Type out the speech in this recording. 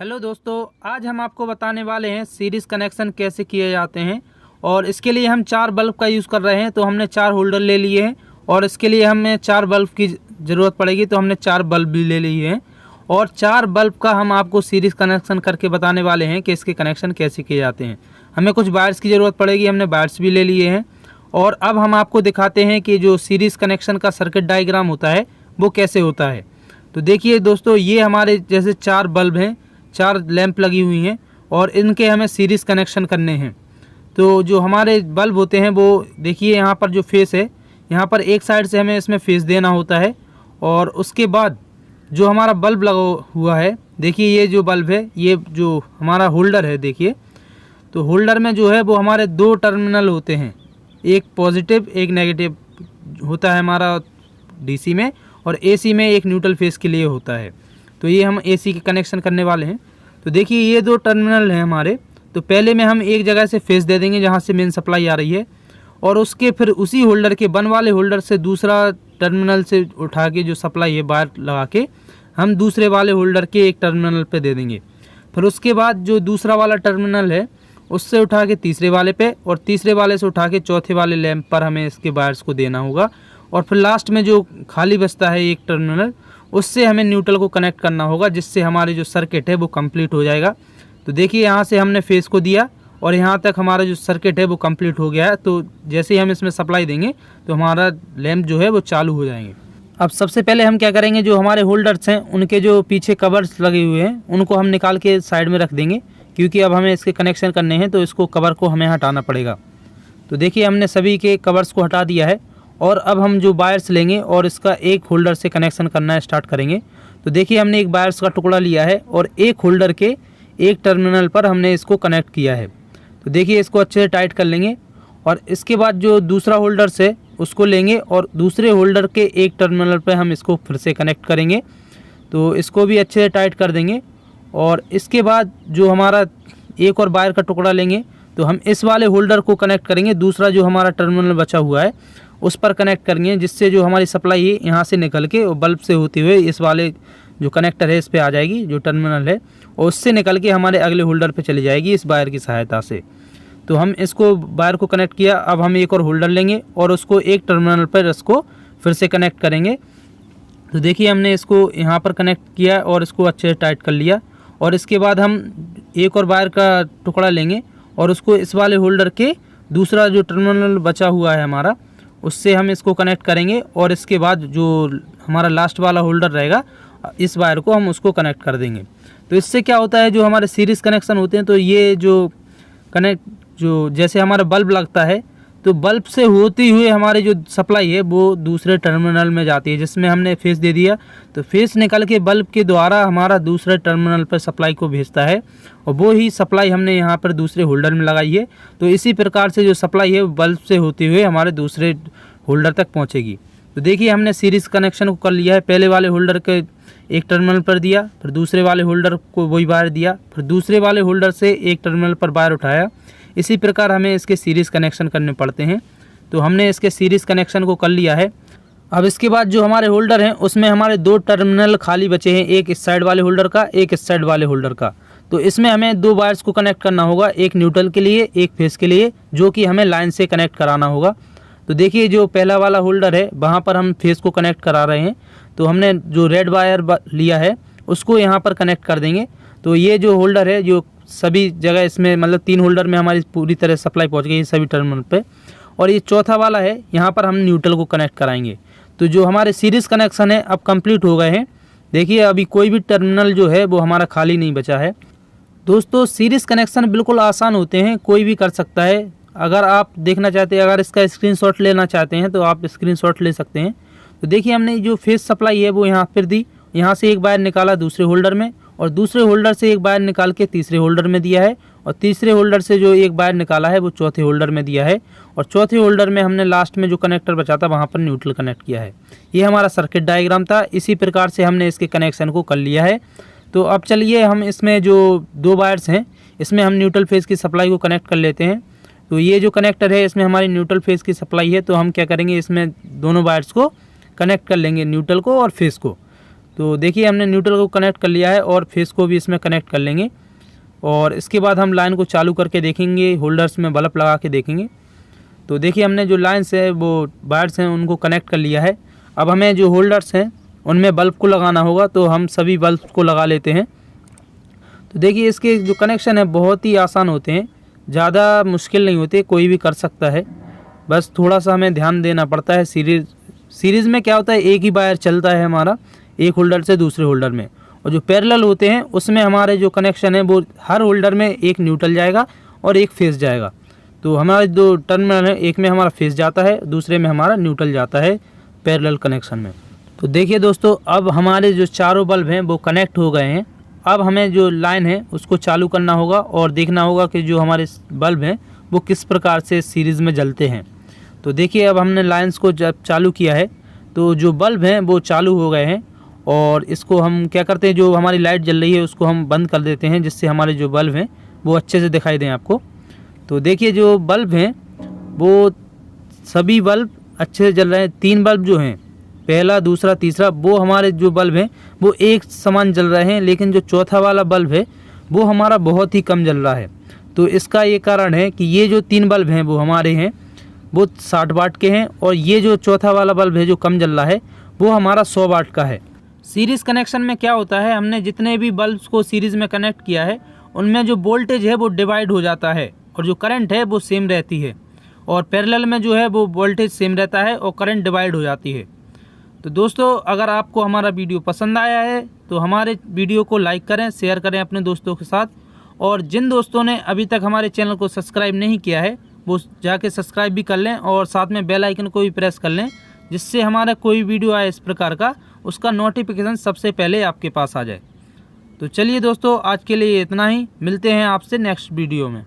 Hello दोस्तों, आज हम आपको बताने वाले हैं सीरीज़ कनेक्शन कैसे किए जाते हैं। और इसके लिए हम 4 बल्ब का यूज़ कर रहे हैं। तो हमने 4 होल्डर ले लिए हैं और इसके लिए हमें 4 बल्ब की ज़रूरत पड़ेगी। तो हमने 4 बल्ब भी ले लिए हैं और 4 बल्ब का हम आपको सीरीज़ कनेक्शन करके बताने वाले हैं कि इसके कनेक्शन कैसे किए जाते हैं। हमें कुछ वायर्स की ज़रूरत पड़ेगी, हमने वायर्स भी ले लिए हैं। और अब हम आपको दिखाते हैं कि जो सीरीज़ कनेक्शन का सर्किट डायग्राम होता है वो कैसे होता है। तो देखिए दोस्तों, ये हमारे जैसे 4 बल्ब हैं, 4 लैंप लगी हुई हैं और इनके हमें सीरीज़ कनेक्शन करने हैं। तो जो हमारे बल्ब होते हैं वो देखिए, यहाँ पर जो फेस है, यहाँ पर एक साइड से हमें इसमें फेस देना होता है। और उसके बाद जो हमारा बल्ब लगा हुआ है, देखिए ये जो बल्ब है, ये जो हमारा होल्डर है, देखिए तो होल्डर में जो है वो हमारे 2 टर्मिनल होते हैं, एक पॉजिटिव एक नेगेटिव होता है हमारा डीसी में, और एसी में एक न्यूट्रल फेस के लिए होता है। तो ये हम एसी के कनेक्शन करने वाले हैं। तो देखिए ये 2 टर्मिनल हैं हमारे। तो पहले में हम एक जगह से फेस दे देंगे जहाँ से मेन सप्लाई आ रही है, और उसके फिर उसी होल्डर के बन वाले होल्डर से दूसरा टर्मिनल से उठा के जो सप्लाई है बाहर लगा के हम दूसरे वाले होल्डर के एक टर्मिनल पे दे देंगे। फिर उसके बाद जो दूसरा वाला टर्मिनल है उससे उठा के तीसरे वाले पे, और तीसरे वाले से उठा के चौथे वाले लैंप पर हमें इसके वायर्स को देना होगा। और फिर लास्ट में जो खाली बचता है एक टर्मिनल, उससे हमें न्यूट्रल को कनेक्ट करना होगा, जिससे हमारी जो सर्किट है वो कंप्लीट हो जाएगा। तो देखिए यहाँ से हमने फेस को दिया और यहाँ तक हमारा जो सर्किट है वो कंप्लीट हो गया है। तो जैसे ही हम इसमें सप्लाई देंगे तो हमारा लैंप जो है वो चालू हो जाएंगे। अब सबसे पहले हम क्या करेंगे, जो हमारे होल्डर्स हैं उनके जो पीछे कवर्स लगे हुए हैं उनको हम निकाल के साइड में रख देंगे, क्योंकि अब हमें इसके कनेक्शन करने हैं तो इसको कवर को हमें हटाना पड़ेगा। तो देखिए हमने सभी के कवर्स को हटा दिया है और अब हम जो वायर्स लेंगे और इसका एक होल्डर से कनेक्शन करना स्टार्ट करेंगे। तो देखिए हमने एक वायर्स का टुकड़ा लिया है और एक होल्डर के एक टर्मिनल पर हमने इसको कनेक्ट किया है। तो देखिए इसको अच्छे से टाइट कर लेंगे और इसके बाद जो दूसरा होल्डर है उसको लेंगे और दूसरे होल्डर के एक टर्मिनल पर हम इसको फिर से कनेक्ट करेंगे। तो इसको भी अच्छे से टाइट कर देंगे और इसके बाद जो हमारा एक और वायर का टुकड़ा लेंगे तो हम इस वाले होल्डर को कनेक्ट करेंगे, दूसरा जो हमारा टर्मिनल बचा हुआ है उस पर कनेक्ट करेंगे, जिससे जो हमारी सप्लाई है यहाँ से निकल के और बल्ब से होते हुए इस वाले जो कनेक्टर है इस पे आ जाएगी, जो टर्मिनल है, और उससे निकल के हमारे अगले होल्डर पे चली जाएगी इस वायर की सहायता से। तो हम इसको वायर को कनेक्ट किया। अब हम एक और होल्डर लेंगे और उसको एक टर्मिनल पर इसको फिर से कनेक्ट करेंगे। तो देखिए हमने इसको यहाँ पर कनेक्ट किया और इसको अच्छे से टाइट कर लिया। और इसके बाद हम एक और वायर का टुकड़ा लेंगे और उसको इस वाले होल्डर के दूसरा जो टर्मिनल बचा हुआ है हमारा, उससे हम इसको कनेक्ट करेंगे। और इसके बाद जो हमारा लास्ट वाला होल्डर रहेगा इस वायर को हम उसको कनेक्ट कर देंगे। तो इससे क्या होता है, जो हमारे सीरीज़ कनेक्शन होते हैं, तो ये जो जैसे हमारा बल्ब लगता है तो बल्ब से होती हुई हमारी जो सप्लाई है वो दूसरे टर्मिनल में जाती है, जिसमें हमने फेस दे दिया। तो फेस निकल के बल्ब के द्वारा हमारा दूसरे टर्मिनल पर सप्लाई को भेजता है और वो ही सप्लाई हमने यहाँ पर दूसरे होल्डर में लगाई है। तो इसी प्रकार से जो सप्लाई है बल्ब से होती हुई हमारे दूसरे होल्डर तक पहुँचेगी। तो देखिए हमने सीरीज़ कनेक्शन को कर लिया है। पहले वाले होल्डर के एक टर्मिनल पर दिया, फिर दूसरे वाले होल्डर को वही वायर दिया, फिर दूसरे वाले होल्डर से एक टर्मिनल पर वायर उठाया। इसी प्रकार हमें इसके सीरीज़ कनेक्शन करने पड़ते हैं। तो हमने इसके सीरीज़ कनेक्शन को कर लिया है। अब इसके बाद जो हमारे होल्डर हैं उसमें हमारे 2 टर्मिनल खाली बचे हैं, एक इस साइड वाले होल्डर का, एक इस साइड वाले होल्डर का। तो इसमें हमें 2 वायर्स को कनेक्ट करना होगा, एक न्यूट्रल के लिए एक फेस के लिए, जो कि हमें लाइन से कनेक्ट कराना होगा। तो देखिए जो पहला वाला होल्डर है वहाँ पर हम फेस को कनेक्ट करा रहे हैं। तो हमने जो रेड वायर लिया है उसको यहाँ पर कनेक्ट कर देंगे। तो ये जो होल्डर है, जो सभी जगह इसमें मतलब 3 होल्डर में हमारी पूरी तरह सप्लाई पहुँच गई है सभी टर्मिनल पे। और ये चौथा वाला है, यहाँ पर हम न्यूट्रल को कनेक्ट कराएंगे। तो जो हमारे सीरीज़ कनेक्शन है अब कंप्लीट हो गए हैं। देखिए अभी कोई भी टर्मिनल जो है वो हमारा खाली नहीं बचा है। दोस्तों सीरीज़ कनेक्शन बिल्कुल आसान होते हैं, कोई भी कर सकता है। अगर आप देखना चाहते हैं, अगर इसका स्क्रीनशॉट लेना चाहते हैं तो आप स्क्रीनशॉट ले सकते हैं। तो देखिए हमने जो फेस सप्लाई है वो यहाँ पर दी, यहाँ से एक वायर निकाला दूसरे होल्डर में, और दूसरे होल्डर से एक वायर निकाल के तीसरे होल्डर में दिया है, और तीसरे होल्डर से जो एक वायर निकाला है वो चौथे होल्डर में दिया है, और चौथे होल्डर में हमने लास्ट में जो कनेक्टर बचा था वहाँ पर न्यूट्रल कनेक्ट किया है। ये हमारा सर्किट डायग्राम था। इसी प्रकार से हमने इसके कनेक्शन को कर लिया है। तो अब चलिए हम इसमें जो 2 वायर्स हैं इसमें हम न्यूट्रल फेज़ की सप्लाई को कनेक्ट कर लेते हैं। तो ये जो कनेक्टर है इसमें हमारी न्यूट्रल फेज़ की सप्लाई है। तो हम क्या करेंगे, इसमें दोनों वायर्स को कनेक्ट कर लेंगे, न्यूट्रल को और फेज़ को। तो देखिए हमने न्यूट्रल को कनेक्ट कर लिया है और फेस को भी इसमें कनेक्ट कर लेंगे और इसके बाद हम लाइन को चालू करके देखेंगे, होल्डर्स में बल्ब लगा के देखेंगे। तो देखिए हमने जो लाइन्स है वो वायर्स हैं उनको कनेक्ट कर लिया है। अब हमें जो होल्डर्स हैं उनमें बल्ब को लगाना होगा, तो हम सभी बल्ब को लगा लेते हैं। तो देखिए इसके जो कनेक्शन है बहुत ही आसान होते हैं, ज़्यादा मुश्किल नहीं होते, कोई भी कर सकता है। बस थोड़ा सा हमें ध्यान देना पड़ता है। सीरीज़ में क्या होता है, एक ही वायर चलता है हमारा एक होल्डर से दूसरे होल्डर में, और जो पैरेलल होते हैं उसमें हमारे जो कनेक्शन है वो हर होल्डर में एक न्यूट्रल जाएगा और एक फेस जाएगा। तो हमारे दो टर्मिनल है, एक में हमारा फेस जाता है, दूसरे में हमारा न्यूट्रल जाता है पैरेलल कनेक्शन में। तो देखिए दोस्तों, अब हमारे जो चारों बल्ब हैं वो कनेक्ट हो गए हैं। अब हमें जो लाइन है उसको चालू करना होगा और देखना होगा कि जो हमारे बल्ब हैं वो किस प्रकार से सीरीज़ में जलते हैं। तो देखिए अब हमने लाइंस को जब चालू किया है तो जो बल्ब हैं वो चालू हो गए हैं, और इसको हम क्या करते हैं, जो हमारी लाइट जल रही है उसको हम बंद कर देते हैं, जिससे हमारे जो बल्ब हैं वो अच्छे से दिखाई दें आपको। तो देखिए जो बल्ब हैं वो सभी बल्ब अच्छे से जल रहे हैं। 3 बल्ब जो हैं, पहला, दूसरा, तीसरा, वो हमारे जो बल्ब हैं वो एक समान जल रहे हैं, लेकिन जो चौथा वाला बल्ब है वो हमारा बहुत ही कम जल रहा है। तो इसका ये कारण है कि ये जो 3 बल्ब हैं वो हमारे हैं वो 60 वाट के हैं, और ये जो चौथा वाला बल्ब है जो कम जल रहा है वो हमारा 100 वाट का है। सीरीज़ कनेक्शन में क्या होता है, हमने जितने भी बल्ब्स को सीरीज़ में कनेक्ट किया है उनमें जो वोल्टेज है वो डिवाइड हो जाता है और जो करंट है वो सेम रहती है, और पैरेलल में जो है वो वोल्टेज सेम रहता है और करंट डिवाइड हो जाती है। तो दोस्तों, अगर आपको हमारा वीडियो पसंद आया है तो हमारे वीडियो को लाइक करें, शेयर करें अपने दोस्तों के साथ, और जिन दोस्तों ने अभी तक हमारे चैनल को सब्सक्राइब नहीं किया है वो जाके सब्सक्राइब भी कर लें और साथ में बेल आइकन को भी प्रेस कर लें, जिससे हमारा कोई वीडियो आए इस प्रकार का उसका नोटिफिकेशन सबसे पहले आपके पास आ जाए। तो चलिए दोस्तों, आज के लिए इतना ही, मिलते हैं आपसे नेक्स्ट वीडियो में।